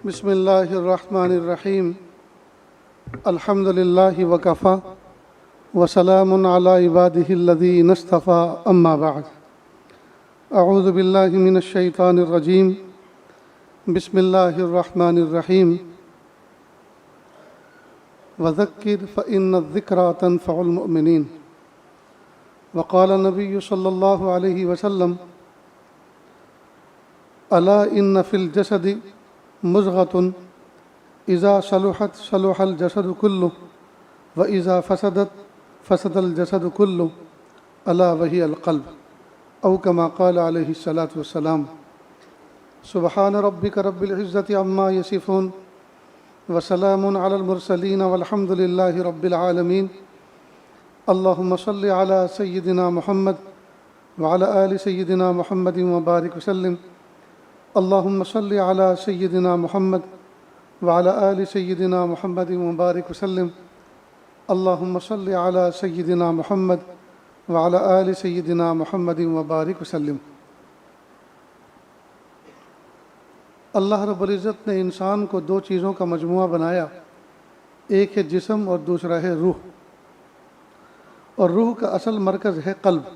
بسم اللہ الرحمن الرحیم الحمد للہ وکفا وسلام علی عبادہ الذین اصطفی اما بعد اعوذ باللہ من الشیطان الرجیم بسم اللہ الرحمن الرحیم وذکر فإن الذکرى تنفع المؤمنین وقال النبی صلی اللہ علیہ وسلم الا ان فی الجسد مضغة اذا صلحت صلح الجسد كله واذا فسدت فسد الجسد كله الا وهي القلب او كما قال عليه الصلاة والسلام سبحان ربك رب العزة عما يصفون وسلام على المرسلين والحمد لله رب العالمين اللهم صل على سيدنا محمد وعلى آل سيدنا محمد وبارك وسلم اللهم صل على سيدنا محمد وعلى آل سيدنا محمد وبارك وسلم اللهم صل على سيدنا محمد وعلى آل سيدنا محمد وبارك وسلم۔ اللہ رب العزت نے انسان کو دو چیزوں کا مجموعہ بنایا، ایک ہے جسم اور دوسرا ہے روح، اور روح کا اصل مرکز ہے قلب۔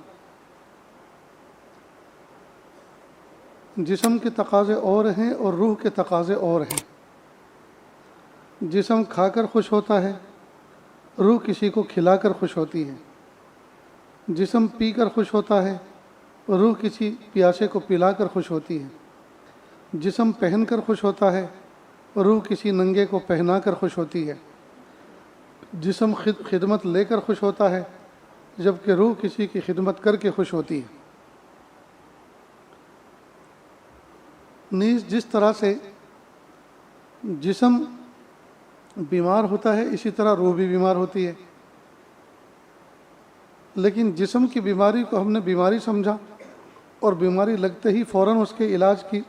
جسم کے تقاضے اور ہیں اور روح کے تقاضے اور ہیں۔ جسم کھا کر خوش ہوتا ہے، روح کسی کو کھلا کر خوش ہوتی ہے۔ جسم پی کر خوش ہوتا ہے، روح کسی پیاسے کو پلا کر خوش ہوتی ہے۔ جسم پہن کر خوش ہوتا ہے، روح کسی ننگے کو پہنا کر خوش ہوتی ہے۔ جسم خدمت لے کر خوش ہوتا ہے، جبکہ روح کسی کی خدمت کر کے خوش ہوتی ہے۔ نیز جس طرح سے جسم بیمار ہوتا ہے اسی طرح روح بھی بیمار ہوتی ہے، لیکن جسم کی بیماری کو ہم نے بیماری سمجھا اور بیماری لگتے ہی فوراً اس کے علاج کی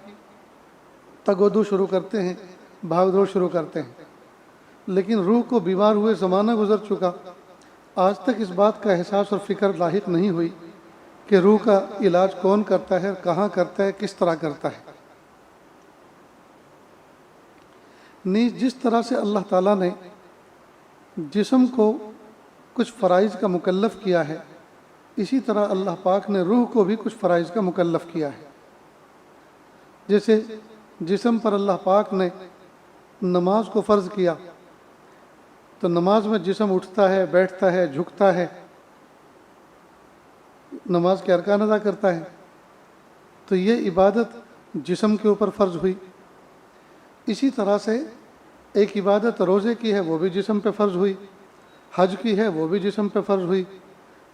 تگ و دو شروع کرتے ہیں، بھاگ دوڑ شروع کرتے ہیں، لیکن روح کو بیمار ہوئے زمانہ گزر چکا، آج تک اس بات کا احساس اور فکر لاحق نہیں ہوئی کہ روح کا علاج کون کرتا ہے، کہاں کرتا ہے، کس طرح کرتا ہے۔ نیز جس طرح سے اللہ تعالیٰ نے جسم کو کچھ فرائض کا مکلف کیا ہے، اسی طرح اللہ پاک نے روح کو بھی کچھ فرائض کا مکلف کیا ہے۔ جیسے جسم پر اللہ پاک نے نماز کو فرض کیا، تو نماز میں جسم اٹھتا ہے، بیٹھتا ہے، جھکتا ہے، نماز کے ارکان ادا کرتا ہے، تو یہ عبادت جسم کے اوپر فرض ہوئی۔ اسی طرح سے ایک عبادت روزے کی ہے، وہ بھی جسم پہ فرض ہوئی، حج کی ہے وہ بھی جسم پہ فرض ہوئی،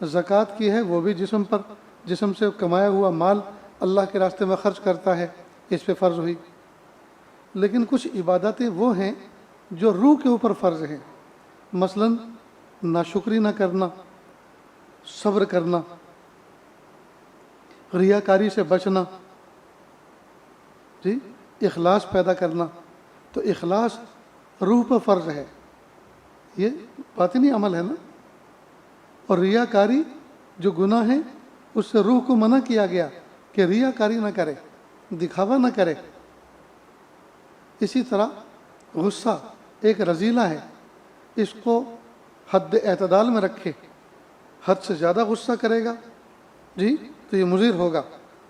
زکوٰۃ کی ہے وہ بھی جسم سے کمایا ہوا مال اللہ کے راستے میں خرچ کرتا ہے، اس پہ فرض ہوئی۔ لیکن کچھ عبادتیں وہ ہیں جو روح کے اوپر فرض ہیں، مثلا ناشکری نہ کرنا، صبر کرنا، ریاکاری سے بچنا، جی اخلاص پیدا کرنا۔ تو اخلاص روح پر فرض ہے، یہ باطنی عمل ہے نا۔ اور ریاکاری جو گناہ ہے اس سے روح کو منع کیا گیا کہ ریاکاری نہ کرے، دکھاوا نہ کرے۔ اسی طرح غصہ ایک رذیلہ ہے، اس کو حد اعتدال میں رکھے، حد سے زیادہ غصہ کرے گا جی تو یہ مضر ہوگا،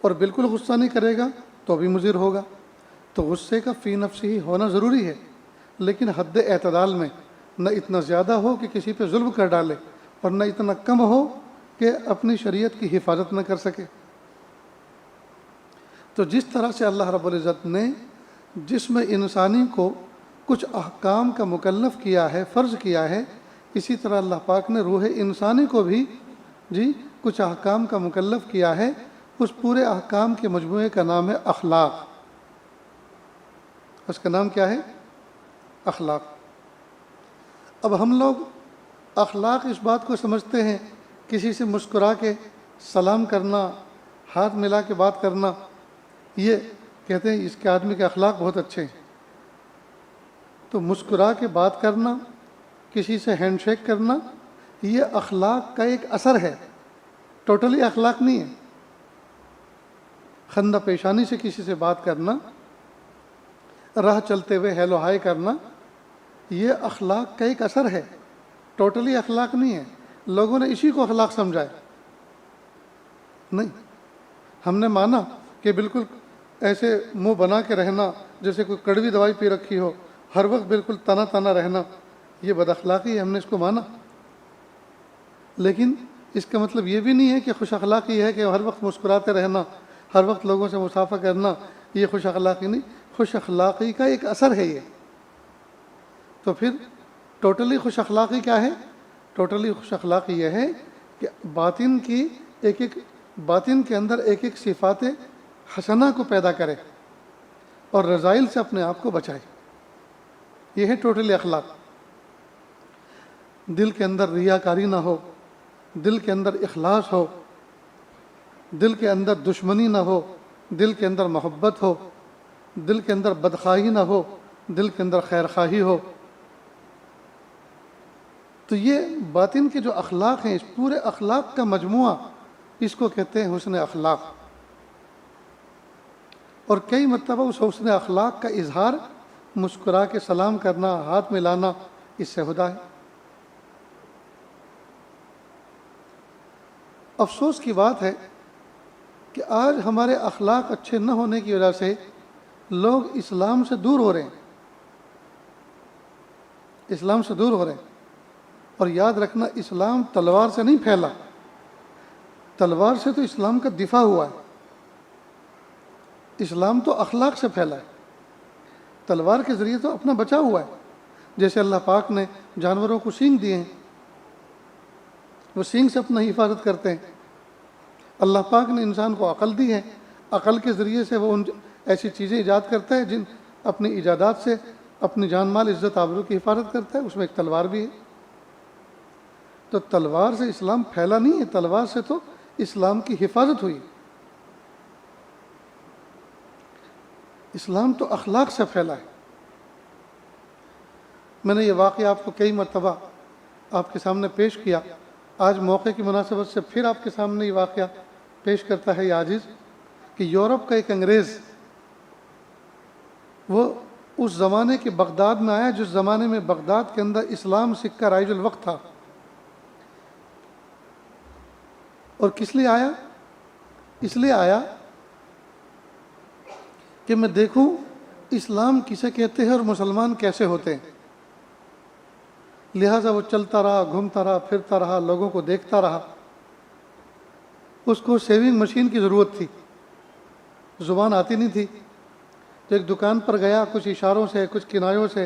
اور بالکل غصہ نہیں کرے گا تو بھی مضر ہوگا۔ تو غصے کا فی نفسی ہی ہونا ضروری ہے، لیکن حد اعتدال میں، نہ اتنا زیادہ ہو کہ کسی پہ ظلم کر ڈالے اور نہ اتنا کم ہو کہ اپنی شریعت کی حفاظت نہ کر سکے۔ تو جس طرح سے اللہ رب العزت نے جسم انسانی کو کچھ احکام کا مکلف کیا ہے، فرض کیا ہے، اسی طرح اللہ پاک نے روح انسانی کو بھی کچھ احکام کا مکلف کیا ہے۔ اس پورے احکام کے مجموعے کا نام ہے اخلاق۔ اس کا نام کیا ہے؟ اخلاق۔ اب ہم لوگ اخلاق اس بات کو سمجھتے ہیں کسی سے مسکرا کے سلام کرنا، ہاتھ ملا کے بات کرنا، یہ کہتے ہیں اس کے آدمی کے اخلاق بہت اچھے ہیں۔ تو مسکرا کے بات کرنا، کسی سے ہینڈ شیک کرنا، یہ اخلاق کا ایک اثر ہے، ٹوٹلی اخلاق نہیں ہے۔ خندہ پیشانی سے کسی سے بات کرنا راہ چلتے ہوئے ہیلو ہائی کرنا، یہ اخلاق کا ایک اثر ہے، ٹوٹلی اخلاق نہیں ہے۔ لوگوں نے اسی کو اخلاق سمجھا ہے، نہیں، ہم نے مانا کہ بالکل ایسے منہ بنا کے رہنا جیسے کوئی کڑوی دوائی پی رکھی ہو، ہر وقت بالکل تنا تنا رہنا، یہ بد اخلاقی ہے، ہم نے اس کو مانا۔ لیکن اس کا مطلب یہ بھی نہیں ہے کہ خوش اخلاقی ہے کہ ہر وقت مسکراتے رہنا، ہر وقت لوگوں سے مصافحہ کرنا، یہ خوش اخلاقی نہیں، خوش اخلاقی کا ایک اثر ہے یہ۔ تو پھر ٹوٹلی خوش اخلاقی کیا ہے؟ ٹوٹلی خوش اخلاقی یہ ہے کہ باطن کے اندر ایک ایک صفات حسنہ کو پیدا کرے اور رذائل سے اپنے آپ کو بچائے، یہ ہے ٹوٹلی اخلاق۔ دل کے اندر ریاکاری نہ ہو، دل کے اندر اخلاص ہو، دل کے اندر دشمنی نہ ہو، دل کے اندر محبت ہو، دل کے اندر بدخواہی نہ ہو، دل کے اندر خیر خواہی ہو۔ تو یہ باطن کے جو اخلاق ہیں، اس پورے اخلاق کا مجموعہ، اس کو کہتے ہیں حسن اخلاق۔ اور کئی مرتبہ اس حسن اخلاق کا اظہار مسکرا کے سلام کرنا، ہاتھ ملانا، اس سے ہوتا ہے۔ افسوس کی بات ہے کہ آج ہمارے اخلاق اچھے نہ ہونے کی وجہ سے لوگ اسلام سے دور ہو رہے ہیں، اسلام سے دور ہو رہے ہیں۔ اور یاد رکھنا، اسلام تلوار سے نہیں پھیلا، تلوار سے تو اسلام کا دفاع ہوا ہے، اسلام تو اخلاق سے پھیلا ہے، تلوار کے ذریعے تو اپنا بچاؤ ہوا ہے۔ جیسے اللہ پاک نے جانوروں کو سینگ دیے ہیں، وہ سینگ سے اپنا حفاظت کرتے ہیں۔ اللہ پاک نے انسان کو عقل دی ہے، عقل کے ذریعے سے وہ ایسی چیزیں ایجاد کرتا ہے جن اپنی ایجادات سے اپنی جان مال عزت آبرو کی حفاظت کرتا ہے، اس میں ایک تلوار بھی ہے۔ تو تلوار سے اسلام پھیلا نہیں ہے، تلوار سے تو اسلام کی حفاظت ہوئی۔ اسلام تو اخلاق سے پھیلا ہے۔ میں نے یہ واقعہ آپ کو کئی مرتبہ آپ کے سامنے پیش کیا، آج موقع کی مناسبت سے پھر آپ کے سامنے یہ واقعہ پیش کرتا ہے یہ عاجز، کہ یورپ کا ایک انگریز، وہ اس زمانے کے بغداد میں آیا جس زمانے میں بغداد کے اندر اسلام سکہ رائج الوقت تھا۔ اور کس لیے آیا؟ اس لیے آیا کہ میں دیکھوں اسلام کسے کہتے ہیں اور مسلمان کیسے ہوتے ہیں۔ لہٰذا وہ چلتا رہا، گھومتا رہا، پھرتا رہا، لوگوں کو دیکھتا رہا۔ اس کو سیونگ مشین کی ضرورت تھی، زبان آتی نہیں تھی، تو ایک دکان پر گیا، کچھ اشاروں سے، کچھ کنایوں سے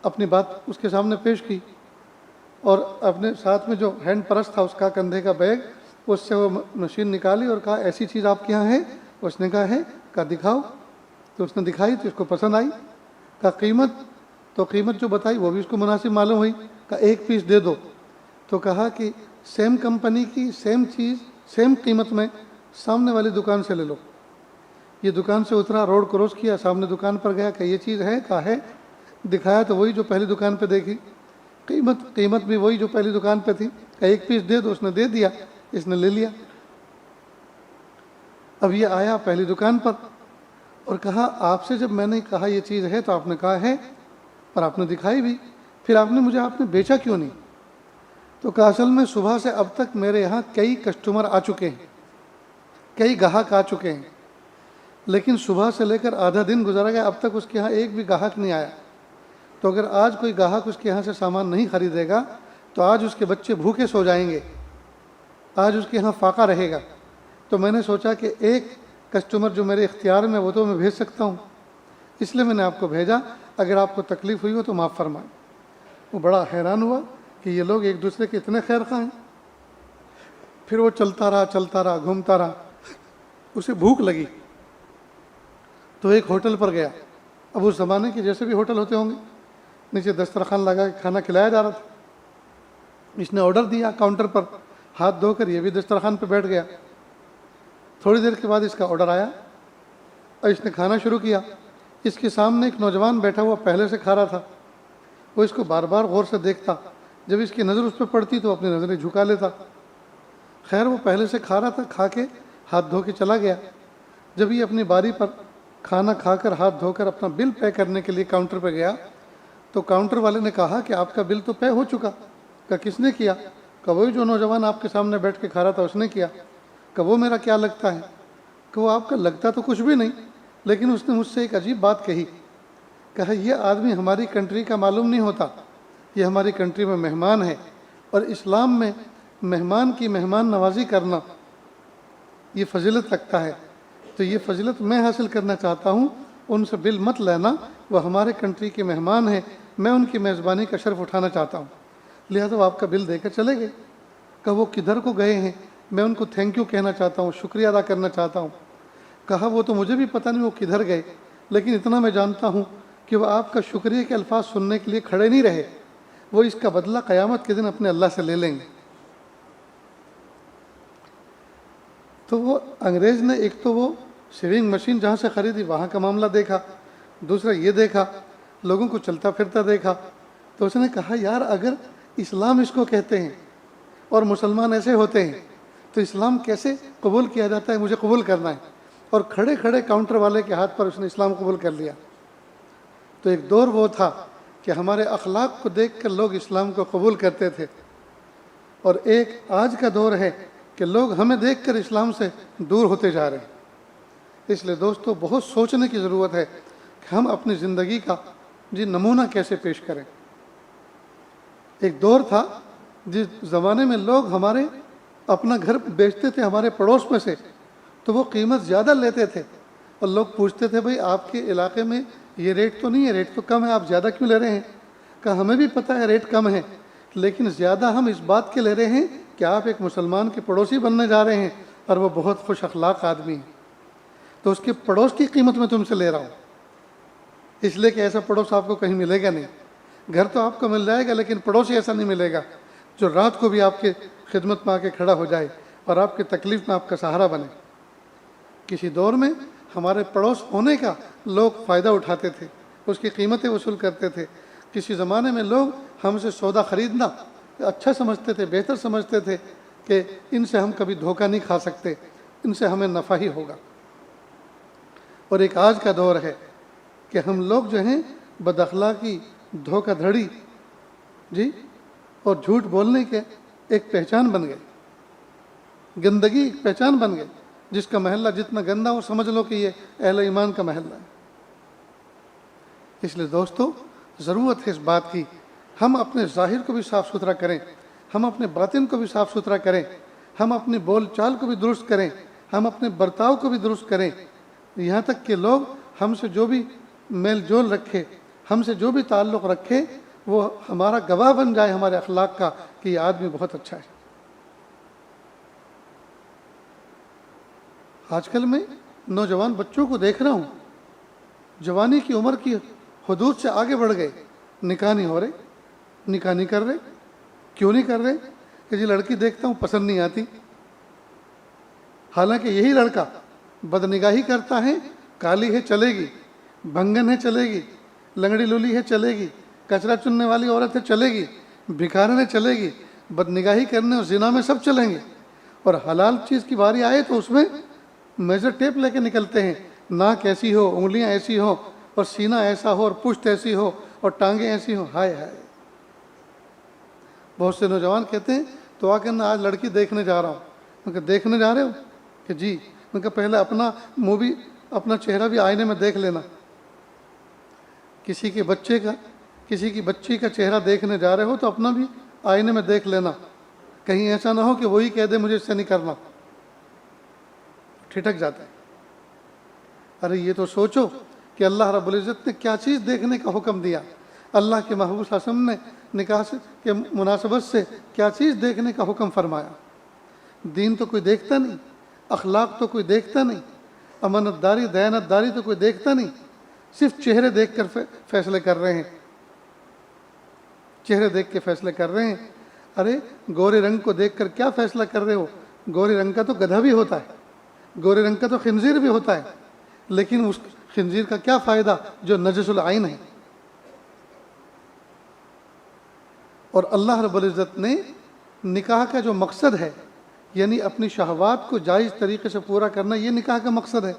اپنی بات اس کے سامنے پیش کی، اور اپنے ساتھ میں جو ہینڈ پرس تھا اس کا کندھے کا بیگ، اس سے وہ مشین نکالی اور کہا ایسی چیز آپ کے یہاں ہے؟ اس نے کہا ہے، کہا دکھاؤ، تو اس نے دکھائی تو اس کو پسند آئی، کہا قیمت، تو قیمت جو بتائی وہ بھی اس کو مناسب معلوم ہوئی، کہا ایک پیس دے دو، تو کہا کہ سیم کمپنی کی سیم چیز سیم قیمت میں سامنے والی دکان سے لے لو۔ یہ دکان سے اترا، روڈ کراس کیا، سامنے دکان پر گیا کہ یہ چیز ہے؟ کہا ہے، دکھایا تو وہی جو پہلی دکان پہ دیکھی، قیمت بھی وہی جو پہلی دکان پہ تھی، کہا ایک پیس دے دو، اس نے دے دیا، اس نے لے لیا۔ اب یہ آیا پہلی دکان پر اور کہا آپ سے جب میں نے کہا یہ چیز ہے تو آپ نے کہا ہے اور آپ نے دکھائی بھی، پھر آپ نے بیچا کیوں نہیں؟ تو کہا اصل میں صبح سے اب تک میرے یہاں کئی کسٹمر آ چکے ہیں، کئی گاہک آ چکے ہیں، لیکن صبح سے لے کر آدھا دن گزرا گیا، اب تک اس کے ہاں ایک بھی گاہک نہیں آیا، تو اگر آج کوئی گاہک اس کے یہاں سے سامان نہیں خریدے گا تو آج اس کے بچے بھوکے سو جائیں گے، آج اس کے یہاں فاقہ رہے گا۔ تو میں نے سوچا کہ ایک کسٹمر جو میرے اختیار میں وہ تو میں بھیج سکتا ہوں، اس لیے میں نے آپ کو بھیجا، اگر آپ کو تکلیف ہوئی ہو تو معاف فرمائیں۔ وہ بڑا حیران ہوا کہ یہ لوگ ایک دوسرے کے اتنے خیر خواہ ہیں۔ پھر وہ چلتا رہا، گھومتا رہا، اسے بھوک لگی تو ایک ہوٹل پر گیا۔ اب اس زمانے کے جیسے بھی ہوٹل ہوتے ہوں گے، نیچے دسترخوان لگا کے کھانا کھلایا جا رہا تھا، اس نے آرڈر دیا کاؤنٹر پر، ہاتھ دھو کر یہ بھی دسترخوان پہ بیٹھ گیا۔ تھوڑی دیر کے بعد اس کا آرڈر آیا اور اس نے کھانا شروع کیا۔ اس کے سامنے ایک نوجوان بیٹھا ہوا پہلے سے کھا رہا تھا، وہ اس کو بار بار غور سے دیکھتا، جب اس کی نظر اس پہ پڑتی تو اپنی نظریں جھکا لیتا۔ خیر وہ پہلے سے کھا رہا تھا، کھا کے ہاتھ دھو کے چلا گیا۔ جب یہ اپنی باری پر کھانا کھا کر ہاتھ دھو کر اپنا بل پے کرنے کے لیے کاؤنٹر پہ گیا تو کاؤنٹر والے نے کہا کہ آپ کا بل تو پے ہو چکا. کہا کس نے کیا؟ کہ وہی جو نوجوان آپ کے سامنے بیٹھ کے کھا رہا تھا اس نے کیا. کہ وہ میرا کیا لگتا ہے؟ کہ وہ آپ کا لگتا تو کچھ بھی نہیں، لیکن اس نے مجھ سے ایک عجیب بات کہی. کہا یہ آدمی ہماری کنٹری کا معلوم نہیں ہوتا، یہ ہماری کنٹری میں مہمان ہے، اور اسلام میں مہمان کی مہمان نوازی کرنا یہ فضیلت رکھتا ہے. تو یہ فضیلت میں حاصل کرنا چاہتا ہوں. ان سے بل مت لینا، وہ ہمارے کنٹری کے مہمان ہیں، میں ان کی میزبانی کا شرف اٹھانا چاہتا ہوں، لہذا وہ آپ کا بل دے کر چلے گئے. کہ وہ کدھر کو گئے ہیں؟ میں ان کو تھینک یو کہنا چاہتا ہوں، شکریہ ادا کرنا چاہتا ہوں. کہا وہ تو مجھے بھی پتہ نہیں وہ کدھر گئے، لیکن اتنا میں جانتا ہوں کہ وہ آپ کا شکریہ کے الفاظ سننے کے لیے کھڑے نہیں رہے، وہ اس کا بدلہ قیامت کے دن اپنے اللہ سے لے لیں گے. تو وہ انگریز نے ایک تو وہ سیونگ مشین جہاں سے خریدی وہاں کا معاملہ دیکھا، دوسرا یہ دیکھا لوگوں کو چلتا پھرتا دیکھا. تو اس نے کہا یار اگر اسلام اس کو کہتے ہیں اور مسلمان ایسے ہوتے ہیں تو اسلام کیسے قبول کیا جاتا ہے؟ مجھے قبول کرنا ہے. اور کھڑے کھڑے کاؤنٹر والے کے ہاتھ پر اس نے اسلام قبول کر لیا. تو ایک دور وہ تھا کہ ہمارے اخلاق کو دیکھ کر لوگ اسلام کو قبول کرتے تھے، اور ایک آج کا دور ہے کہ لوگ ہمیں دیکھ کر اسلام سے دور ہوتے جا رہے ہیں. اس لیے دوستو بہت سوچنے کی ضرورت ہے کہ ہم اپنی زندگی کا نمونہ کیسے پیش کریں. ایک دور تھا جس زمانے میں لوگ ہمارے اپنا گھر بیچتے تھے ہمارے پڑوس میں سے، تو وہ قیمت زیادہ لیتے تھے، اور لوگ پوچھتے تھے بھئی آپ کے علاقے میں یہ ریٹ تو نہیں ہے، ریٹ تو کم ہے، آپ زیادہ کیوں لے رہے ہیں؟ کہ ہمیں بھی پتہ ہے ریٹ کم ہے، لیکن زیادہ ہم اس بات کے لے رہے ہیں کہ آپ ایک مسلمان کے پڑوسی بننے جا رہے ہیں اور وہ بہت خوش اخلاق آدمی ہے، تو اس کے پڑوس کی قیمت میں تم سے لے رہا ہوں، اس لیے کہ ایسا پڑوس آپ کو کہیں ملے گا نہیں. گھر تو آپ کو مل جائے گا لیکن پڑوسی ایسا نہیں ملے گا جو رات کو بھی آپ کے خدمت میں آ کے کھڑا ہو جائے اور آپ کی تکلیف میں آپ کا سہارا بنے. کسی دور میں ہمارے پڑوس ہونے کا لوگ فائدہ اٹھاتے تھے، اس کی قیمتیں وصول کرتے تھے. کسی زمانے میں لوگ ہم سے سودا خریدنا اچھا سمجھتے تھے، بہتر سمجھتے تھے کہ ان سے ہم کبھی دھوکہ نہیں کھا سکتے، ان سے ہمیں نفع ہی ہوگا. اور ایک آج کا دور ہے کہ ہم لوگ جو ہیں بد اخلاقی، دھوکہ دھڑی اور جھوٹ بولنے کے ایک پہچان بن گئے، گندگی ایک پہچان بن گئے. جس کا محلہ جتنا گندا ہو سمجھ لو کہ یہ اہل ایمان کا محلہ ہے. اس لیے دوستو ضرورت ہے اس بات کی ہم اپنے ظاہر کو بھی صاف ستھرا کریں، ہم اپنے باطن کو بھی صاف ستھرا کریں، ہم اپنی بول چال کو بھی درست کریں، ہم اپنے برتاؤ کو بھی درست کریں، یہاں تک کہ لوگ ہم سے جو بھی میل جول رکھے، ہم سے جو بھی تعلق رکھے، وہ ہمارا گواہ بن جائے ہمارے اخلاق کا کہ یہ آدمی بہت اچھا ہے. آج کل میں نوجوان بچوں کو دیکھ رہا ہوں، جوانی کی عمر کی حدود سے آگے بڑھ گئے، نکاح نہیں ہو رہے، نکاح نہیں کر رہے. کیوں نہیں کر رہے؟ کہ جی لڑکی دیکھتا ہوں پسند نہیں آتی. حالانکہ یہی لڑکا بدنگاہی کرتا ہے، کالی ہے چلے گی، بھنگن ہے چلے گی، لنگڑی لولی ہے چلے گی، کچرا چننے والی عورت ہے چلے گی، بھکارن ہے چلے گی، بدنگاہی کرنے اور زنا میں سب چلیں گے. اور حلال چیز کی باری آئے تو اس میں میجر ٹیپ لے کے نکلتے ہیں، ناک ایسی ہو، انگلیاں ایسی ہو، اور سینہ ایسا ہو، اور پشت ایسی ہو، اور ٹانگیں ایسی ہوں. ہائے ہائے. بہت سے نوجوان کہتے ہیں تو آ کر آج لڑکی دیکھنے جا رہا ہوں. میں کہا دیکھنے جا رہے ہو؟ کہ جی. میں کہا پہلے اپنا منہ بھی، اپنا چہرہ بھی آئینے میں دیکھ لینا. کسی کے بچے کا، کسی کی بچی کا چہرہ دیکھنے جا رہے ہو تو اپنا بھی آئینے میں دیکھ لینا، کہیں ایسا نہ ہو کہ وہی کہہ دے مجھے اس سے نہیں کرنا. ٹھٹک جاتا ہے. ارے یہ تو سوچو کہ اللہ رب العزت نے کیا چیز دیکھنے کا حکم دیا، اللہ کے محبوب صلی اللہ علیہ وسلم نے نکاح کے مناسبت سے کیا چیز دیکھنے کا حکم فرمایا. دین تو کوئی دیکھتا نہیں، اخلاق تو کوئی دیکھتا نہیں، امانت داری، دیانت داری تو کوئی دیکھتا نہیں، صرف چہرے دیکھ کر فیصلے کر رہے ہیں، چہرے دیکھ کے فیصلے کر رہے ہیں. ارے گورے رنگ کو دیکھ کر کیا فیصلہ کر رہے ہو؟ گورے رنگ کا تو گدھا بھی ہوتا ہے، گورے رنگ کا تو خنزیر بھی ہوتا ہے، لیکن اس خنزیر کا کیا فائدہ جو نجس العین ہے. اور اللہ رب العزت نے نکاح کا جو مقصد ہے، یعنی اپنی شہوات کو جائز طریقے سے پورا کرنا، یہ نکاح کا مقصد ہے.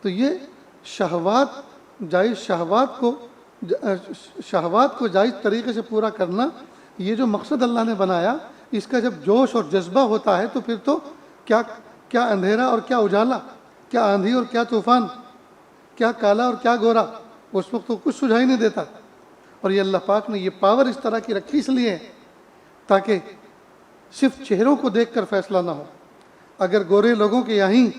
تو یہ شہوات کو جائز طریقے سے پورا کرنا، یہ جو مقصد اللہ نے بنایا، اس کا جب جوش اور جذبہ ہوتا ہے تو پھر تو کیا اندھیرا اور کیا اجالا، کیا آندھی اور کیا طوفان، کیا کالا اور کیا گورا، اس وقت تو کچھ سجھائی نہیں دیتا۔ اور یہ اللہ پاک نے یہ پاور اس طرح کی رکھی اس لیے تاکہ صرف چہروں کو دیکھ کر فیصلہ نہ ہو۔ اگر گورے لوگوں کے یہیں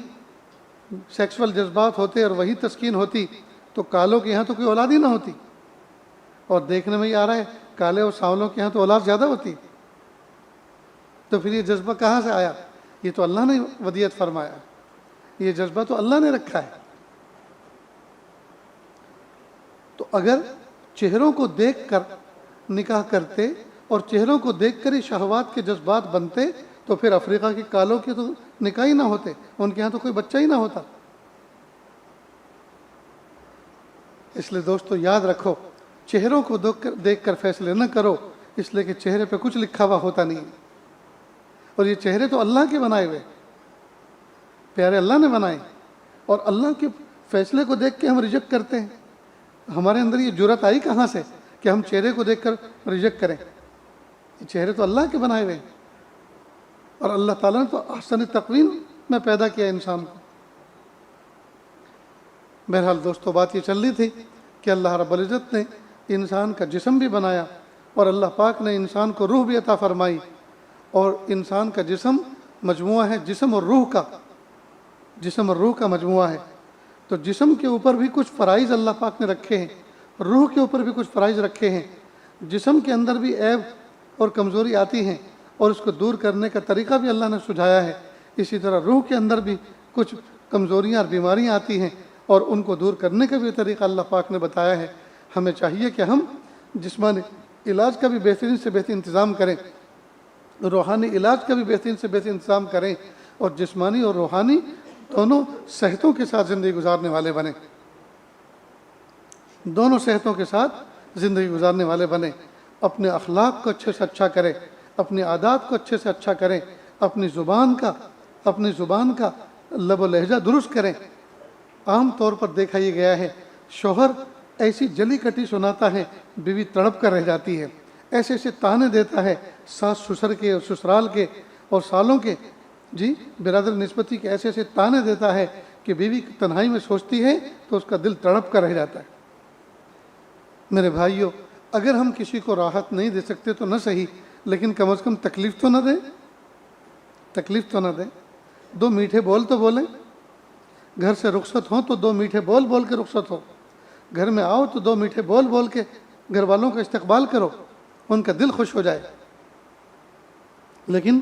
سیکسول جذبات ہوتے اور وہی تسکین ہوتی تو کالوں کے یہاں تو کوئی اولاد ہی نہ ہوتی، اور دیکھنے میں ہی آ رہا ہے کالے اور سانولوں کے یہاں تو اولاد زیادہ ہوتی، تو پھر یہ جذبہ کہاں سے آیا؟ یہ تو اللہ نے ودیعت فرمایا، یہ جذبہ تو اللہ نے رکھا ہے۔ تو اگر چہروں کو دیکھ کر نکاح کرتے اور چہروں کو دیکھ کر ہی شہوات کے جذبات بنتے تو پھر افریقہ کے کالوں کے تو نکاح ہی نہ ہوتے، ان کے ہاں تو کوئی بچہ ہی نہ ہوتا۔ اس لیے دوستو یاد رکھو، چہروں کو دیکھ کر فیصلے نہ کرو، اس لیے کہ چہرے پہ کچھ لکھا ہوا ہوتا نہیں، اور یہ چہرے تو اللہ کے بنائے ہوئے، پیارے اللہ نے بنائے، اور اللہ کے فیصلے کو دیکھ کے ہم ریجیکٹ کرتے ہیں۔ ہمارے اندر یہ جرأت آئی کہاں سے کہ ہم چہرے کو دیکھ کر ریجیکٹ کریں؟ یہ چہرے تو اللہ کے بنائے ہوئے، اور اللہ تعالیٰ نے تو احسن تقویم میں پیدا کیا انسان کو۔ بہرحال دوستو، بات یہ چل رہی تھی کہ اللہ رب العزت نے انسان کا جسم بھی بنایا، اور اللہ پاک نے انسان کو روح بھی عطا فرمائی، اور انسان کا جسم مجموعہ ہے جسم اور روح کا مجموعہ ہے۔ تو جسم کے اوپر بھی کچھ فرائض اللہ پاک نے رکھے ہیں، روح کے اوپر بھی کچھ فرائض رکھے ہیں۔ جسم کے اندر بھی عیب اور کمزوری آتی ہیں، اور اس کو دور کرنے کا طریقہ بھی اللہ نے سجھایا ہے۔ اسی طرح روح کے اندر بھی کچھ کمزوریاں اور بیماریاں آتی ہیں، اور ان کو دور کرنے کا بھی طریقہ اللہ پاک نے بتایا ہے۔ ہمیں چاہیے کہ ہم جسمانی علاج کا بھی بہترین سے بہترین انتظام کریں، روحانی علاج کا بھی بہترین سے بہترین انتظام کریں، اور جسمانی اور روحانی دونوں صحتوں کے ساتھ زندگی گزارنے والے بنیں، دونوں صحتوں کے ساتھ زندگی گزارنے والے بنیں۔ اپنے اخلاق کو اچھے سے اچھا کریں، اپنی عادات کو اچھے سے اچھا کریں، اپنی زبان کا لب و لہجہ درست کریں۔ عام طور پر دیکھا یہ گیا ہے، شوہر ایسی جلی کٹی سناتا ہے، بیوی تڑپ کر رہ جاتی ہے، ایسے ایسے تانے دیتا ہے ساس سسر کے اور سسرال کے اور سالوں کے، برادر نسبتی کے ایسے ایسے تانے دیتا ہے کہ بیوی تنہائی میں سوچتی ہے تو اس کا دل تڑپ کر رہ جاتا ہے۔ میرے بھائیوں، اگر ہم کسی کو راحت نہیں دے سکتے تو نہ صحیح، لیکن کم از کم تکلیف تو نہ دیں۔ 2 میٹھے بول تو بولیں، گھر سے رخصت ہوں تو 2 میٹھے بول کے رخصت ہو، گھر میں آؤ تو 2 میٹھے بول کے گھر والوں کا استقبال کرو، ان کا دل خوش ہو جائے۔ لیکن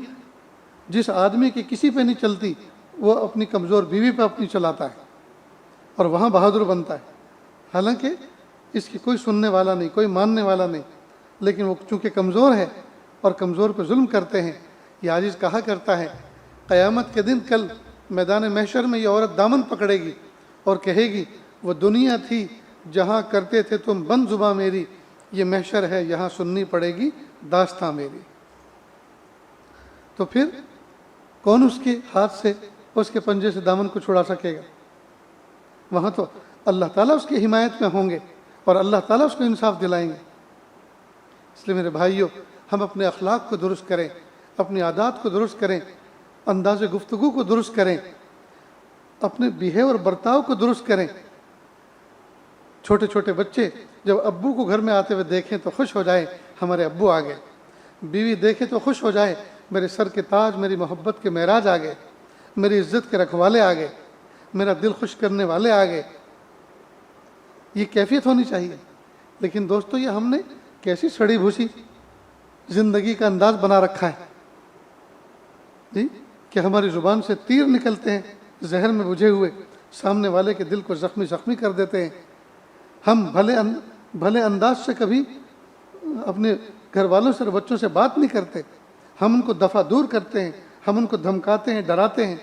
جس آدمی کی کسی پہ نہیں چلتی، وہ اپنی کمزور بیوی پہ اپنی چلاتا ہے، اور وہاں بہادر بنتا ہے، حالانکہ اس کی کوئی سننے والا نہیں، کوئی ماننے والا نہیں، لیکن وہ چونکہ کمزور ہے اور کمزور پہ ظلم کرتے ہیں۔ یہ عاجز کہا کرتا ہے، قیامت کے دن کل میدان محشر میں یہ عورت دامن پکڑے گی اور کہے گی، وہ دنیا تھی جہاں کرتے تھے تم بند زباں میری، یہ محشر ہے یہاں سننی پڑے گی داستاں میری۔ تو پھر کون اس کے ہاتھ سے، اس کے پنجے سے دامن کو چھڑا سکے گا؟ وہاں تو اللہ تعالیٰ اس کی حمایت میں ہوں گے، اور اللہ تعالیٰ اس کو انصاف دلائیں گے۔ اس لیے میرے بھائیوں، ہم اپنے اخلاق کو درست کریں، اپنی عادات کو درست کریں، انداز گفتگو کو درست کریں، اپنے بیہیو اور برتاؤ کو درست کریں۔ چھوٹے چھوٹے بچے جب ابو کو گھر میں آتے ہوئے دیکھیں تو خوش ہو جائیں، ہمارے ابو آ گئے۔ بیوی دیکھے تو خوش ہو جائے، میرے سر کے تاج، میری محبت کے معراج آ گئے، میری عزت کے رکھوالے آ گئے، میرا دل خوش کرنے والے آ گئے۔ یہ کیفیت ہونی چاہیے۔ لیکن دوستو، یہ ہم نے کیسی سڑی بھوسی زندگی کا انداز بنا رکھا ہے کہ ہماری زبان سے تیر نکلتے ہیں زہر میں بجھے ہوئے، سامنے والے کے دل کو زخمی کر دیتے ہیں۔ ہم بھلے انداز سے کبھی اپنے گھر والوں سے اور بچوں سے بات نہیں کرتے، ہم ان کو دفع دور کرتے ہیں، ہم ان کو دھمکاتے ہیں، ڈراتے ہیں۔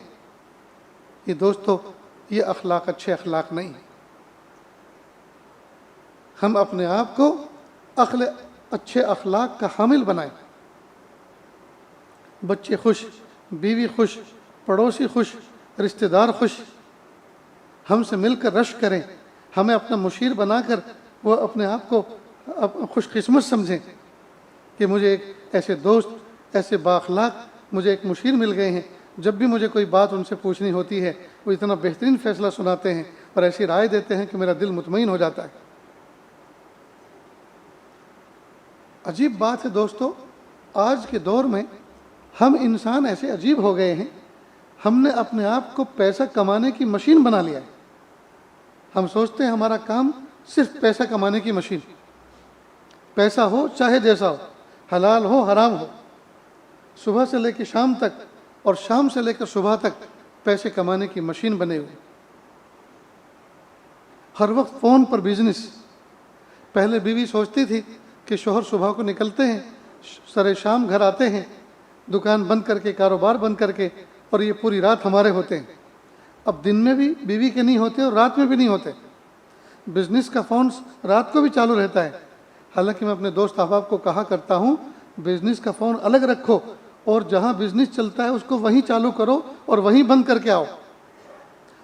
یہ دوستو، یہ اخلاق اچھے اخلاق نہیں ہیں۔ ہم اپنے آپ کو اچھے اخلاق کا حامل بنائیں۔ بچے خوش، بیوی خوش، پڑوسی خوش، رشتہ دار خوش، ہم سے مل کر رشک کریں، ہمیں اپنا مشیر بنا کر وہ اپنے آپ کو خوش قسمت سمجھیں کہ مجھے ایک ایسے دوست، ایسے بااخلاق مجھے ایک مشیر مل گئے ہیں، جب بھی مجھے کوئی بات ان سے پوچھنی ہوتی ہے وہ اتنا بہترین فیصلہ سناتے ہیں اور ایسی رائے دیتے ہیں کہ میرا دل مطمئن ہو جاتا ہے۔ عجیب بات ہے دوستو، آج کے دور میں ہم انسان ایسے عجیب ہو گئے ہیں، ہم نے اپنے آپ کو پیسہ کمانے کی مشین بنا لیا ہے۔ ہم سوچتے ہیں ہمارا کام صرف پیسہ کمانے کی مشین، پیسہ ہو چاہے جیسا ہو، حلال ہو حرام ہو، صبح سے لے کے شام تک اور شام سے لے کر صبح تک پیسے کمانے کی مشین بنے ہوئے، ہر وقت فون پر بزنس۔ پہلے بیوی سوچتی تھی کہ شوہر صبح کو نکلتے ہیں، سر شام گھر آتے ہیں، دکان بند کر کے، کاروبار بند کر کے، اور یہ پوری رات ہمارے ہوتے ہیں۔ اب دن میں بھی بیوی کے نہیں ہوتے اور رات میں بھی نہیں ہوتے، بزنس کا فون رات کو بھی چالو رہتا ہے۔ حالانکہ میں اپنے دوست احباب کو کہا کرتا ہوں بزنس کا فون الگ رکھو اور جہاں بزنس چلتا ہے اس کو وہیں چالو کرو اور وہیں بند کر کے آؤ،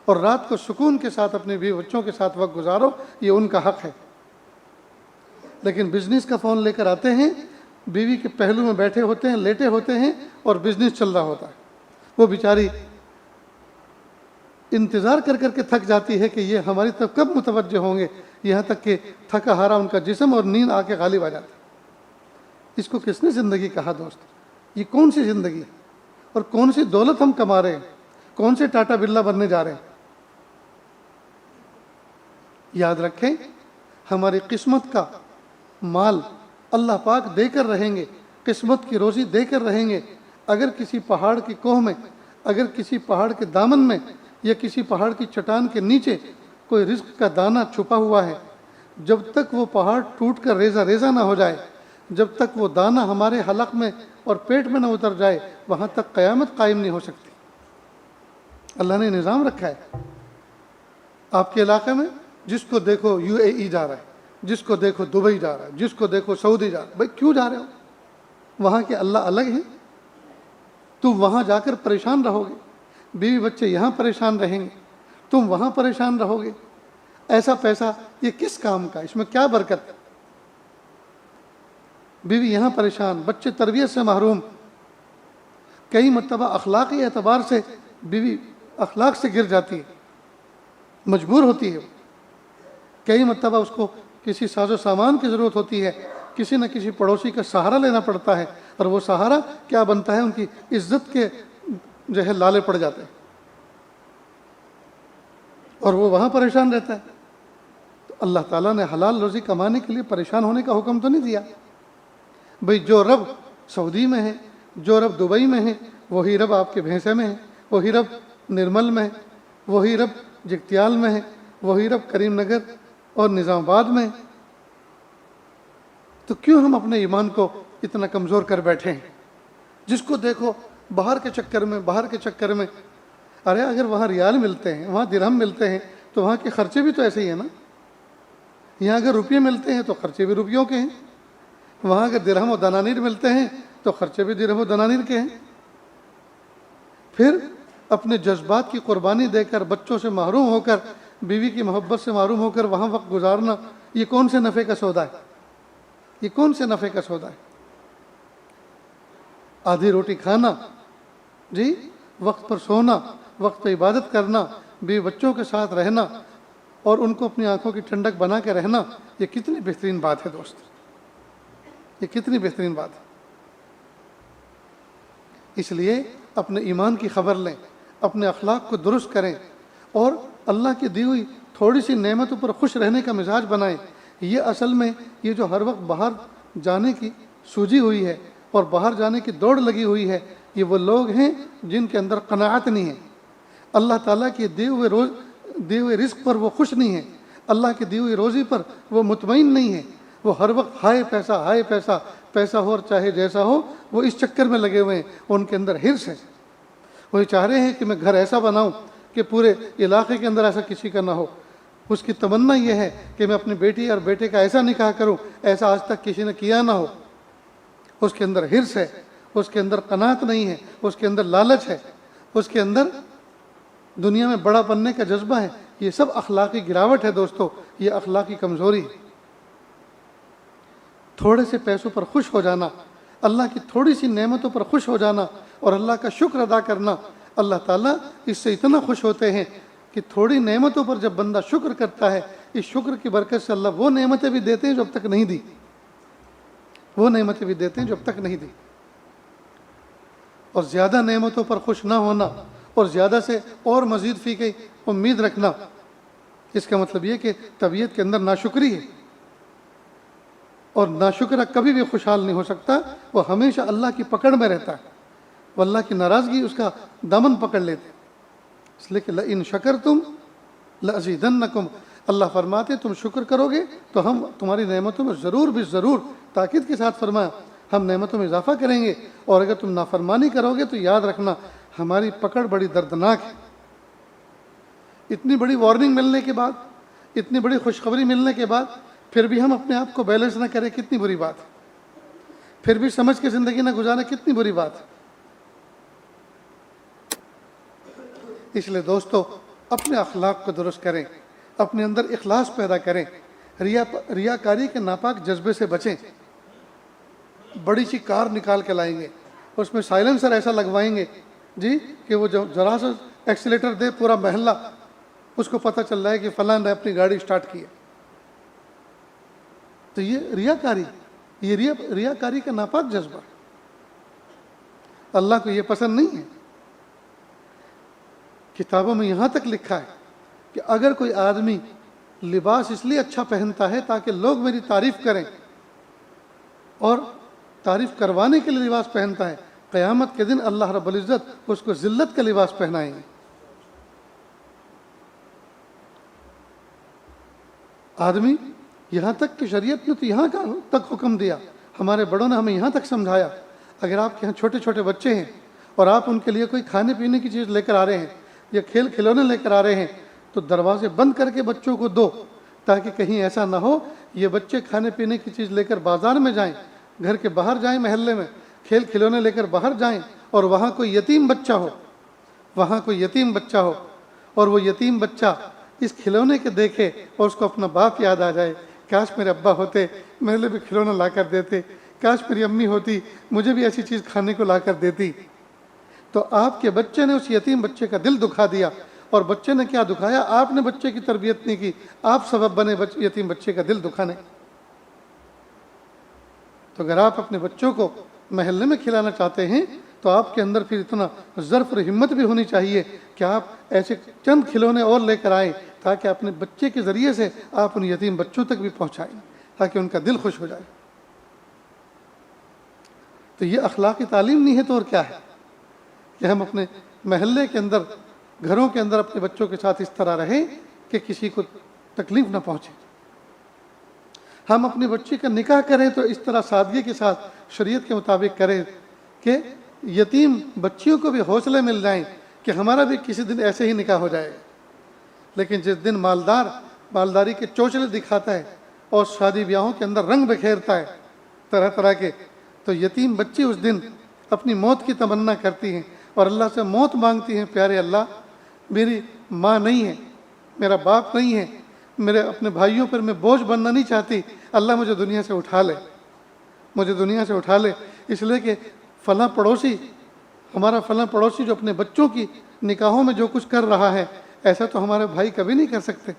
اور رات کو سکون کے ساتھ اپنے بیوی بچوں کے ساتھ وقت گزارو، یہ ان کا حق ہے۔ لیکن بزنس کا فون لے کر آتے ہیں، بیوی کے پہلو میں بیٹھے ہوتے ہیں، لیٹے ہوتے ہیں اور بزنس چل رہا ہوتا ہے۔ وہ بیچاری انتظار کر کر کے تھک جاتی ہے کہ یہ ہماری طرف کب متوجہ ہوں گے، یہاں تک کہ تھکا ہارا ان کا جسم اور نیند آ کے غالب آ جاتی۔ اس کو کس نے زندگی کہا دوست؟ یہ کون سی زندگی اور کون سی دولت ہم کما رہے ہیں؟ کون سے ٹاٹا برلا بننے جا رہے ہیں؟ یاد رکھیں ہماری قسمت کا مال اللہ پاک دے کر رہیں گے، قسمت کی روزی دے کر رہیں گے۔ اگر کسی پہاڑ کی کوہ میں، اگر کسی پہاڑ کے دامن میں یا کسی پہاڑ کی چٹان کے نیچے کوئی رزق کا دانہ چھپا ہوا ہے، جب تک وہ پہاڑ ٹوٹ کر ریزہ ریزہ نہ ہو جائے، جب تک وہ دانہ ہمارے حلق میں اور پیٹ میں نہ اتر جائے، وہاں تک قیامت قائم نہیں ہو سکتی۔ اللہ نے نظام رکھا ہے۔ آپ کے علاقے میں جس کو دیکھو UAE جا رہا ہے، جس کو دیکھو دبئی جا رہا ہے، جس کو دیکھو سعودی جا رہا ہے۔ بھائی کیوں جا رہے ہو؟ وہاں کے اللہ الگ ہیں، تم وہاں جا کر پریشان رہو گے، بیوی بچے یہاں پریشان رہیں گے، تم وہاں پریشان رہو گے۔ ایسا پیسہ یہ کس کام کا؟ اس میں کیا برکت؟ بیوی یہاں پریشان، بچے تربیت سے محروم، کئی مرتبہ اخلاقی اعتبار سے بیوی اخلاق سے گر جاتی ہے، مجبور ہوتی ہے، کئی مرتبہ اس کو کسی ساز و سامان کی ضرورت ہوتی ہے، کسی نہ کسی پڑوسی کا سہارا لینا پڑتا ہے، اور وہ سہارا کیا بنتا ہے؟ ان کی عزت کے جو ہے لالے پڑ جاتے ہیں، اور وہ وہاں پریشان رہتا ہے۔ تو اللہ تعالیٰ نے حلال روزی کمانے کے لیے پریشان ہونے کا حکم تو نہیں دیا۔ بھئی جو رب سعودی میں ہے، جو رب دبئی میں ہے، وہی رب آپ کے بھینسے میں ہے، وہی رب نرمل میں ہے، وہی رب جگتیال میں ہے، وہی رب کریم نگر اور نظام آباد میں ہے۔ تو کیوں ہم اپنے ایمان کو اتنا کمزور کر بیٹھے ہیں؟ جس کو دیکھو باہر کے چکر میں، باہر کے چکر میں۔ ارے اگر وہاں ریال ملتے ہیں، وہاں درہم ملتے ہیں، تو وہاں کے خرچے بھی تو ایسے ہی ہیں نا۔ یہاں اگر روپیے ملتے ہیں تو خرچے بھی روپیوں کے ہیں، وہاں اگر درہم و دنانیر ملتے ہیں تو خرچے بھی درہم و دنانیر کے ہیں۔ پھر اپنے جذبات کی قربانی دے کر، بچوں سے محروم ہو کر، بیوی کی محبت سے محروم ہو کر وہاں وقت گزارنا، یہ کون سے نفع کا سودا ہے؟ یہ کون سے نفع کا سودا ہے؟ آدھی روٹی کھانا، جی، وقت پر سونا، وقت پہ عبادت کرنا، بیوی بچوں کے ساتھ رہنا اور ان کو اپنی آنکھوں کی ٹھنڈک بنا کے رہنا، یہ کتنی بہترین بات ہے دوست، یہ کتنی بہترین بات ہے۔ اس لیے اپنے ایمان کی خبر لیں، اپنے اخلاق کو درست کریں اور اللہ کی دی ہوئی تھوڑی سی نعمتوں پر خوش رہنے کا مزاج بنائیں۔ یہ اصل میں یہ جو ہر وقت باہر جانے کی سوجی ہوئی ہے اور باہر جانے کی دوڑ لگی ہوئی ہے، یہ وہ لوگ ہیں جن کے اندر قناعت نہیں ہے، اللہ تعالیٰ کے دیے ہوئے رزق پر وہ خوش نہیں ہیں، اللہ کی دی ہوئی روزی پر وہ مطمئن نہیں ہے، وہ ہر وقت ہائے پیسہ، ہائے پیسہ، پیسہ ہو اور چاہے جیسا ہو، وہ اس چکر میں لگے ہوئے ہیں، ان کے اندر حرص ہے۔ وہ چاہ رہے ہیں کہ میں گھر ایسا بناؤں کہ پورے علاقے کے اندر ایسا کسی کا نہ ہو۔ اس کی تمنا یہ ہے کہ میں اپنی بیٹی اور بیٹے کا ایسا نکاح کروں ایسا آج تک کسی نے کیا نہ ہو۔ اس کے اندر حرص ہے، اس کے اندر قناعت نہیں ہے، اس کے اندر لالچ ہے، اس کے اندر دنیا میں بڑا بننے کا جذبہ ہے۔ یہ سب اخلاقی گراوٹ ہے دوستو، یہ اخلاقی کمزوری ہے۔ تھوڑے سے پیسوں پر خوش ہو جانا، اللہ کی تھوڑی سی نعمتوں پر خوش ہو جانا اور اللہ کا شکر ادا کرنا، اللہ تعالیٰ اس سے اتنا خوش ہوتے ہیں کہ تھوڑی نعمتوں پر جب بندہ شکر کرتا ہے، اس شکر کی برکت سے اللہ وہ نعمتیں بھی دیتے ہیں جو اب تک نہیں دی، وہ نعمتیں بھی دیتے ہیں جو اب تک نہیں دی۔ اور زیادہ نعمتوں پر خوش نہ ہونا اور زیادہ سے اور مزید فی کی امید رکھنا، اس کا مطلب یہ کہ طبیعت کے اندر ناشکری ہے، اور ناشکرہ کبھی بھی خوشحال نہیں ہو سکتا، وہ ہمیشہ اللہ کی پکڑ میں رہتا ہے، وہ اللہ کی ناراضگی اس کا دامن پکڑ لیتے، اس لیے کہ لئن شکرتم لازیدنکم، اللہ فرماتے تم شکر کرو گے تو ہم تمہاری نعمتوں میں ضرور بھی ضرور، تاکید کے ساتھ فرمایا، ہم نعمتوں میں اضافہ کریں گے، اور اگر تم نافرمانی کرو گے تو یاد رکھنا ہماری پکڑ بڑی دردناک ہے۔ اتنی بڑی وارننگ ملنے کے بعد، اتنی بڑی خوشخبری ملنے کے بعد پھر بھی ہم اپنے آپ کو بیلنس نہ کریں، کتنی بری بات ہے، پھر بھی سمجھ کے زندگی نہ گزاریں، کتنی بری بات ہے۔ اس لیے دوستو اپنے اخلاق کو درست کریں، اپنے اندر اخلاص پیدا کریں، ریاکاری کے ناپاک جذبے سے بچیں۔ بڑی سی کار نکال کے لائیں گے، اس میں سائلنسر ایسا لگوائیں گے جی کہ وہ جو ذرا سا ایکسیلیٹر دے پورا محلہ اس کو پتہ چل رہا ہے کہ فلاں نے اپنی گاڑی سٹارٹ کی ہے۔ تو یہ ریاکاری، یہ ریاکاری کا ناپاک جذبہ ہے، اللہ کو یہ پسند نہیں ہے۔ کتابوں میں یہاں تک لکھا ہے کہ اگر کوئی آدمی لباس اس لیے اچھا پہنتا ہے تاکہ لوگ میری تعریف کریں، اور تعریف کروانے کے لیے لباس پہنتا ہے، قیامت کے دن اللہ رب العزت اس کو ذلت کا لباس پہنائیں گے۔ آدمی یہاں تک کہ شریعت نے تو یہاں تک حکم دیا، ہمارے بڑوں نے ہمیں یہاں تک سمجھایا، اگر آپ کے یہاں چھوٹے چھوٹے بچے ہیں اور آپ ان کے لیے کوئی کھانے پینے کی چیز لے کر آ رہے ہیں یا کھیل کھلونے لے کر آ رہے ہیں تو دروازے بند کر کے بچوں کو دو، تاکہ کہیں ایسا نہ ہو یہ بچے کھانے پینے کی چیز لے کر بازار میں جائیں، گھر کے باہر جائیں، محلے میں کھیل کھلونے لے کر باہر جائیں، اور وہاں کوئی یتیم بچہ ہو، وہاں کوئی یتیم بچہ ہو، اور وہ یتیم بچہ اس کھلونے کے دیکھے اور اس کو اپنا باپ یاد آ جائے، کاش میرے ابا ہوتے میرے لیے بھی کھلونا لا کر دیتے، کاش میری امی ہوتی مجھے بھی ایسی چیز کھانے کو لا کر دیتی۔ تو آپ کے بچے نے اس یتیم بچے کا دل دکھا دیا، اور بچے نے کیا دکھایا؟ آپ نے بچے کی تربیت نہیں کی، آپ سبب بنے یتیم بچے کا دل دکھانے۔ تو اگر آپ اپنے بچوں کو محلے میں کھلانا چاہتے ہیں تو آپ کے اندر پھر اتنا ظرف اور ہمت بھی ہونی چاہیے کہ آپ ایسے چند کھلونے اور لے کر آئیں تاکہ اپنے بچے کے ذریعے سے آپ ان یتیم بچوں تک بھی پہنچائیں، تاکہ ان کا دل خوش ہو جائے۔ تو یہ اخلاقی تعلیم نہیں ہے تو اور کیا ہے کہ ہم اپنے محلے کے اندر، گھروں کے اندر اپنے بچوں کے ساتھ اس طرح رہیں کہ کسی کو تکلیف نہ پہنچے۔ ہم اپنے بچے کا نکاح کریں تو اس طرح سادگی کے ساتھ شریعت کے مطابق کریں کہ یتیم بچیوں کو بھی حوصلے مل جائیں کہ ہمارا بھی کسی دن ایسے ہی نکاح ہو جائے گا۔ لیکن جس دن مالداری کے چوچلے دکھاتا ہے اور شادی بیاہوں کے اندر رنگ بکھیرتا ہے طرح طرح کے، تو یتیم بچی اس دن اپنی موت کی تمنا کرتی ہیں اور اللہ سے موت مانگتی ہیں، پیارے اللہ میری ماں نہیں ہے، میرا باپ نہیں ہے، میرے اپنے بھائیوں پر میں بوجھ بننا نہیں چاہتی، اللہ مجھے دنیا سے اٹھا لے، مجھے دنیا سے اٹھا لے، اس لیے کہ فلاں پڑوسی، ہمارا فلاں پڑوسی جو اپنے بچوں کی نکاحوں میں جو کچھ کر رہا ہے، ایسا تو ہمارے بھائی کبھی نہیں کر سکتے،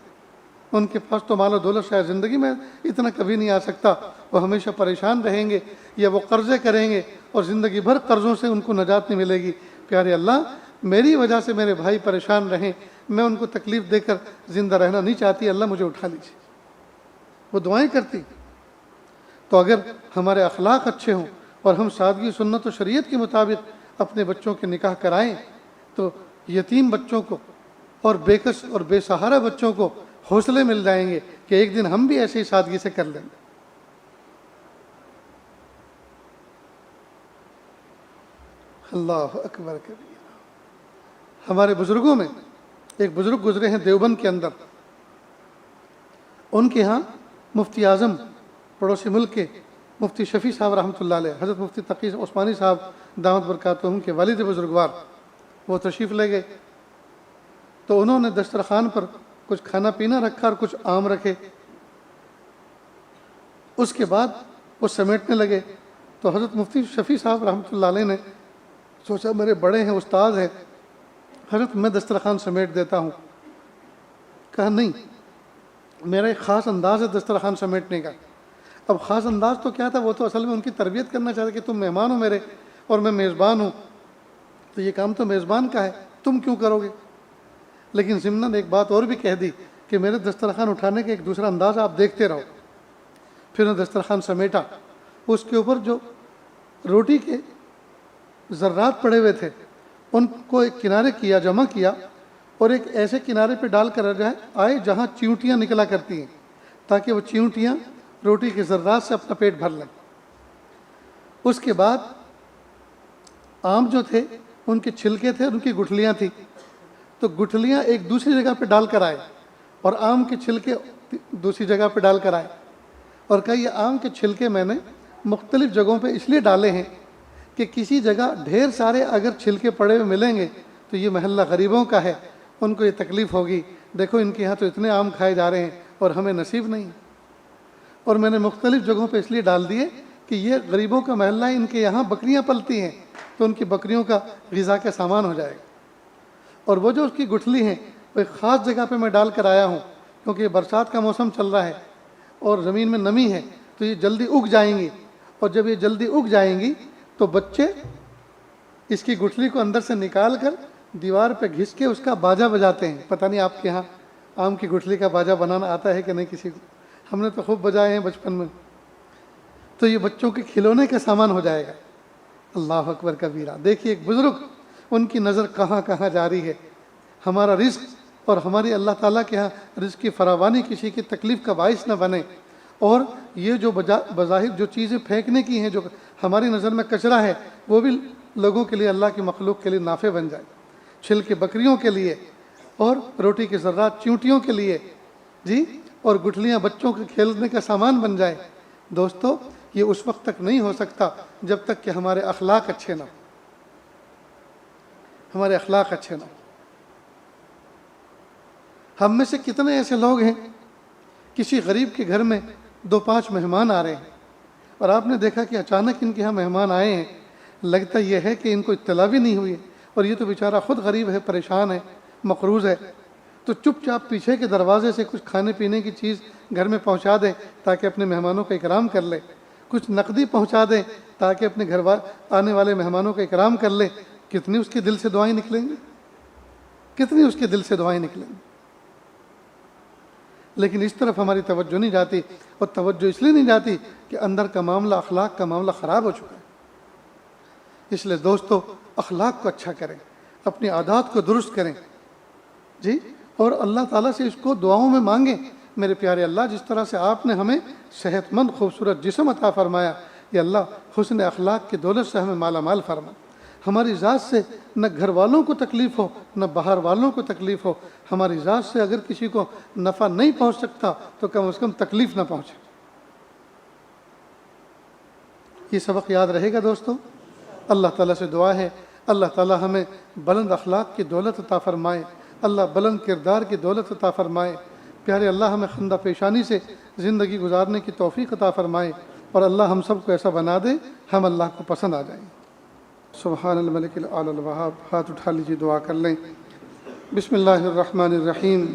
ان کے پاس تو مال و دولت شاید زندگی میں اتنا کبھی نہیں آ سکتا، وہ ہمیشہ پریشان رہیں گے یا وہ قرضے کریں گے اور زندگی بھر قرضوں سے ان کو نجات نہیں ملے گی۔ پیارے اللہ میری وجہ سے میرے بھائی پریشان رہیں، میں ان کو تکلیف دے کر زندہ رہنا نہیں چاہتی، اللہ مجھے اٹھا لیجیے، وہ دعائیں کرتی۔ تو اگر ہمارے اخلاق اچھے ہوں اور ہم سادگی سنت و شریعت کے مطابق اپنے بچوں کے نکاح کرائیں تو یتیم بچوں کو اور بےکس اور بے سہارا بچوں کو حوصلے مل جائیں گے کہ ایک دن ہم بھی ایسے ہی سادگی سے کر لیں گے۔ اللہ اکبر کبیر۔ ہمارے بزرگوں میں ایک بزرگ گزرے ہیں دیوبند کے اندر، ان کے ہاں مفتی اعظم پڑوسی ملک کے مفتی شفیع صاحب رحمۃ اللہ علیہ، حضرت مفتی تقی عثمانی صاحب دامت برکاتہم کے والد بزرگوار، وہ تشریف لے گئے تو انہوں نے دسترخوان پر کچھ کھانا پینا رکھا اور کچھ آم رکھے. اس کے بعد وہ سمیٹنے لگے. تو حضرت مفتی شفیع صاحب رحمۃ اللہ علیہ نے سوچا میرے بڑے ہیں، استاد ہیں، حضرت میں دسترخوان سمیٹ دیتا ہوں. کہا نہیں، میرا ایک خاص انداز ہے دسترخوان سمیٹنے کا. اب خاص انداز تو کیا تھا، وہ تو اصل میں ان کی تربیت کرنا چاہتے کہ تم مہمان ہو میرے اور میں میزبان ہوں، تو یہ کام تو میزبان کا ہے، تم کیوں کرو گے. لیکن ضمناً ایک بات اور بھی کہہ دی کہ میرے دسترخوان اٹھانے کا ایک دوسرا انداز آپ دیکھتے رہو. پھر نے دسترخوان سمیٹا. اس کے اوپر جو روٹی کے ذرات پڑے ہوئے تھے ان کو ایک کنارے کیا، جمع کیا، اور ایک ایسے کنارے پہ ڈال کر آئے جہاں چیونٹیاں نکلا کرتی ہیں، تاکہ وہ چیونٹیاں روٹی کے ذرات سے اپنا پیٹ بھر لیں. اس کے بعد آم جو تھے ان کے چھلکے تھے، ان کی گٹھلیاں تھیں، تو گٹھلیاں ایک دوسری جگہ پہ ڈال کر آئے اور آم کے چھلکے دوسری جگہ پہ ڈال کر آئے. اور کہا یہ آم کے چھلکے میں نے مختلف جگہوں پہ اس لیے ڈالے ہیں کہ کسی جگہ ڈھیر سارے اگر چھلکے پڑے ہوئے ملیں گے تو یہ محلہ غریبوں کا ہے، ان کو یہ تکلیف ہوگی. دیکھو ان کے یہاں تو اتنے آم کھائے جا رہے ہیں اور ہمیں نصیب نہیں. اور میں نے مختلف جگہوں پہ اس لیے ڈال دیے کہ یہ غریبوں کا محلہ ہے، ان کے یہاں بکریاں پلتی ہیں تو ان کی بکریوں کا غذا کا سامان ہو جائے گا. اور وہ جو اس کی گٹھلی ہیں وہ ایک خاص جگہ پہ میں ڈال کر آیا ہوں، کیونکہ یہ برسات کا موسم چل رہا ہے اور زمین میں نمی ہے، تو یہ جلدی اگ جائیں گی. اور جب یہ جلدی اگ جائیں گی تو بچے اس کی گٹھلی کو اندر سے نکال کر دیوار پہ گھس کے اس کا باجا بجاتے ہیں. پتہ نہیں آپ کے یہاں آم کی گٹھلی کا باجا بنانا آتا ہے کہ نہیں کسی کو؟ ہم نے تو خوب بجائے ہیں بچپن میں. تو یہ بچوں کے کھلونے کا سامان ہو جائے گا. اللہ اکبر کبیرہ. دیکھیے ایک بزرگ، ان کی نظر کہاں کہاں جاری ہے. ہمارا رزق اور ہماری اللہ تعالیٰ کے ہاں رزق کی فراوانی کسی کی تکلیف کا باعث نہ بنے. اور یہ جو بظاہر جو چیزیں پھینکنے کی ہیں، جو ہماری نظر میں کچرا ہے، وہ بھی لوگوں کے لیے، اللہ کی مخلوق کے لیے نافع بن جائے. چھلکے بکریوں کے لیے اور روٹی کے ذرات چیونٹیوں کے لیے، جی، اور گٹھلیاں بچوں کے کھیلنے کا سامان بن جائے. دوستو یہ اس وقت تک نہیں ہو سکتا جب تک کہ ہمارے اخلاق اچھے نہ ہوں. ہمارے اخلاق اچھے نہ ہوں. ہم میں سے کتنے ایسے لوگ ہیں کسی غریب کے گھر میں 2-5 مہمان آ رہے ہیں اور آپ نے دیکھا کہ اچانک ان کے ہاں مہمان آئے ہیں، لگتا یہ ہے کہ ان کو اطلاع بھی نہیں ہوئی اور یہ تو بیچارہ خود غریب ہے، پریشان ہے، مقروض ہے، تو چپ چاپ پیچھے کے دروازے سے کچھ کھانے پینے کی چیز گھر میں پہنچا دیں تاکہ اپنے مہمانوں کا اکرام کر لے. کچھ نقدی پہنچا دیں تاکہ اپنے گھر آنے والے مہمانوں کا اکرام کر لے. کتنی اس کے دل سے دعائیں نکلیں گی، کتنی اس کے دل سے دعائیں نکلیں گی. لیکن اس طرف ہماری توجہ نہیں جاتی، اور توجہ اس لیے نہیں جاتی کہ اندر کا معاملہ، اخلاق کا معاملہ خراب ہو چکا ہے. اس لیے دوستو اخلاق کو اچھا کریں، اپنی عادات کو درست کریں، جی، اور اللہ تعالیٰ سے اس کو دعاؤں میں مانگیں. میرے پیارے اللہ، جس طرح سے آپ نے ہمیں صحت مند خوبصورت جسم عطا فرمایا، یا اللہ حسن اخلاق کی دولت سے ہمیں مالا مال فرما. ہماری ذات سے نہ گھر والوں کو تکلیف ہو، نہ باہر والوں کو تکلیف ہو. ہماری ذات سے اگر کسی کو نفع نہیں پہنچ سکتا تو کم از کم تکلیف نہ پہنچے. یہ سبق یاد رہے گا دوستو. اللہ تعالیٰ سے دعا ہے اللہ تعالیٰ ہمیں بلند اخلاق کی دولت عطا فرمائے، اللہ بلند کردار کی دولت عطا فرمائے. پیارے اللہ ہمیں خندہ پیشانی سے زندگی گزارنے کی توفیق عطا فرمائے، اور اللہ ہم سب کو ایسا بنا دے ہم اللہ کو پسند آ جائیں. سبحان الملک الاعلی الوہاب. ہاتھ اٹھا لیجیے، دعا کر لیں. بسم اللہ الرحمن الرحیم.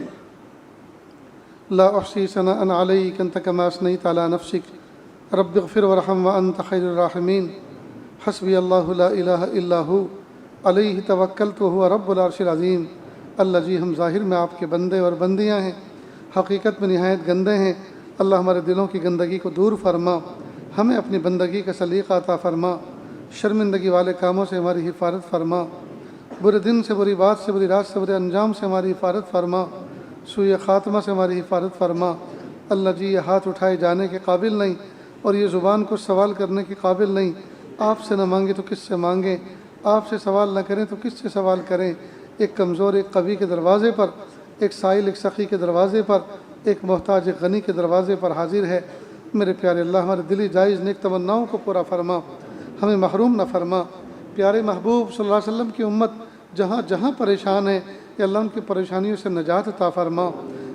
لا احصی ثناء علیک انت کما اثنیت علی نفسک رب اغفر وارحم وانت خیر الراحمین. حسبی اللہ لا الہ الا ہو علیہ توکلت وہو رب العرش العظیم. اللہ جی، ہم ظاہر میں آپ کے بندے اور بندیاں ہیں، حقیقت میں نہایت گندے ہیں. اللہ ہمارے دلوں کی گندگی کو دور فرما، ہمیں اپنی بندگی کا سلیقہ عطا فرما. شرمندگی والے کاموں سے ہماری حفاظت فرما، برے دن سے، بری بات سے، بری رات سے، برے انجام سے ہماری حفاظت فرما، سوء خاتمہ سے ہماری حفاظت فرما. اللہ جی، یہ ہاتھ اٹھائے جانے کے قابل نہیں اور یہ زبان کو سوال کرنے کے قابل نہیں. آپ سے نہ مانگے تو کس سے مانگیں، آپ سے سوال نہ کریں تو کس سے سوال کریں. ایک کمزور ایک قوی کے دروازے پر، ایک سائل ایک سخی کے دروازے پر، ایک محتاج ایک غنی کے دروازے پر حاضر ہے. میرے پیارے اللہ، ہمارے دلی جائز نیک تمناؤں کو پورا فرما، ہمیں محروم نہ فرما. پیارے محبوب صلی اللہ علیہ وسلم کی امت جہاں جہاں پریشان ہے، یا اللہ ان کی پریشانیوں سے نجات عطا فرما.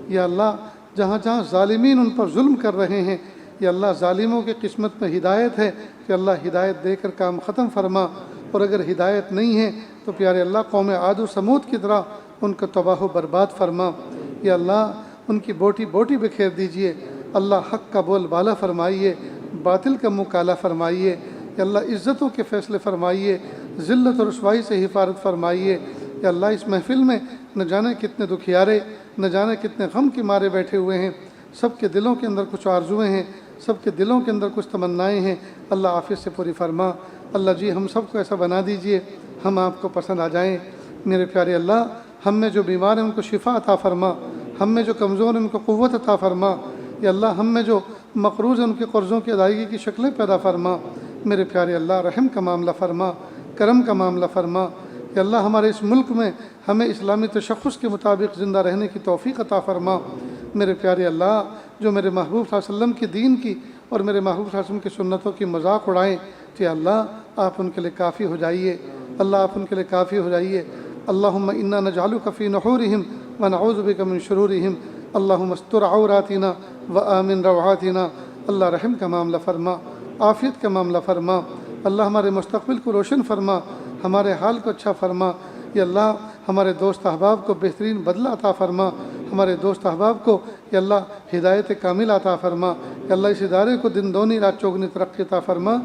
یا اللہ جہاں جہاں ظالمین ان پر ظلم کر رہے ہیں، یا اللہ ظالموں کی قسمت میں ہدایت ہے کہ اللہ ہدایت دے کر کام ختم فرما، اور اگر ہدایت نہیں ہے تو پیارے اللہ قوم عاد و سمود کی طرح ان کو تباہ و برباد فرما۔ یا اللہ ان کی بوٹی بوٹی بکھیر دیجئے، اللہ حق کا بول بالا فرمائیے، باطل کا منہ کالا فرمائیے، یا اللہ عزتوں کے فیصلے فرمائیے، ذلت اور رسوائی سے حفاظت فرمائیے۔ یا اللہ اس محفل میں نہ جانے کتنے دکھیارے، نہ جانے کتنے غم کے مارے بیٹھے ہوئے ہیں، سب کے دلوں کے اندر کچھ آرزویں ہیں، سب کے دلوں کے اندر کچھ تمنائیں ہیں، اللہ عافیت سے پوری فرما۔ اللہ جی ہم سب کو ایسا بنا دیجئے ہم آپ کو پسند آ جائیں۔ میرے پیارے اللہ ہم میں جو بیمار ہیں ان کو شفا عطا فرما، ہم میں جو کمزور ہیں ان کو قوت عطا فرما، یا اللہ ہم میں جو مقروض ہیں ان کے قرضوں کی ادائیگی کی شکلیں پیدا فرما۔ میرے پیارے اللہ رحم کا معاملہ فرما، کرم کا معاملہ فرما۔ یا اللہ ہمارے اس ملک میں ہمیں اسلامی تشخص کے مطابق زندہ رہنے کی توفیق عطا فرما۔ میرے پیارے اللہ جو میرے محبوب صلی اللہ علیہ وسلم کی دین کی اور میرے محبوب صلی اللہ علیہ وسلم کی سنتوں کی مذاق اڑائیں، کہ اللہ آپ ان کے لیے کافی ہو جائیے، اللہ آپ ان کے لیے کافی ہو جائیے۔ اللہم انا نجعلک فی نحورہم ونعوذ بک من شرورہم، اللہم استر عوراتنا وآمن روعاتنا۔ اللہ رحم کا معاملہ فرما، عافیت کا معاملہ فرما، اللہ ہمارے مستقبل کو روشن فرما، ہمارے حال کو اچھا فرما۔ یا اللہ ہمارے دوست احباب کو بہترین بدلہ عطا فرما، ہمارے دوست احباب کو یا اللہ ہدایت کامل عطا فرما۔ یا اللہ اس ادارے کو دن دونی رات چوگنی ترقی عطا فرما۔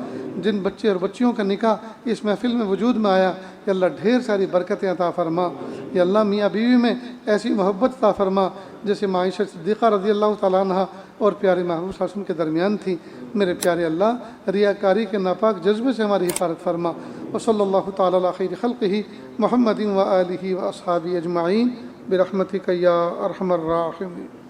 جن بچے اور بچیوں کا نکاح اس محفل میں وجود میں آیا، یا اللہ ڈھیر ساری برکتیں عطا فرما۔ یا اللہ میاں بیوی میں ایسی محبت عطا فرما جیسے عائشہ صدیقہ رضی اللہ تعالیٰ عنہ اور پیارے محبوب صلی اللہ علیہ وسلم کے درمیان تھی۔ میرے پیارے اللہ ریاکاری کے ناپاک جذبے سے ہماری حفاظت فرما۔ وصلی اللہ تعالیٰ علی خیر خلقہ محمد و آلہ و اصحابہ اجمعین برحمتک یا ارحم الراحمین۔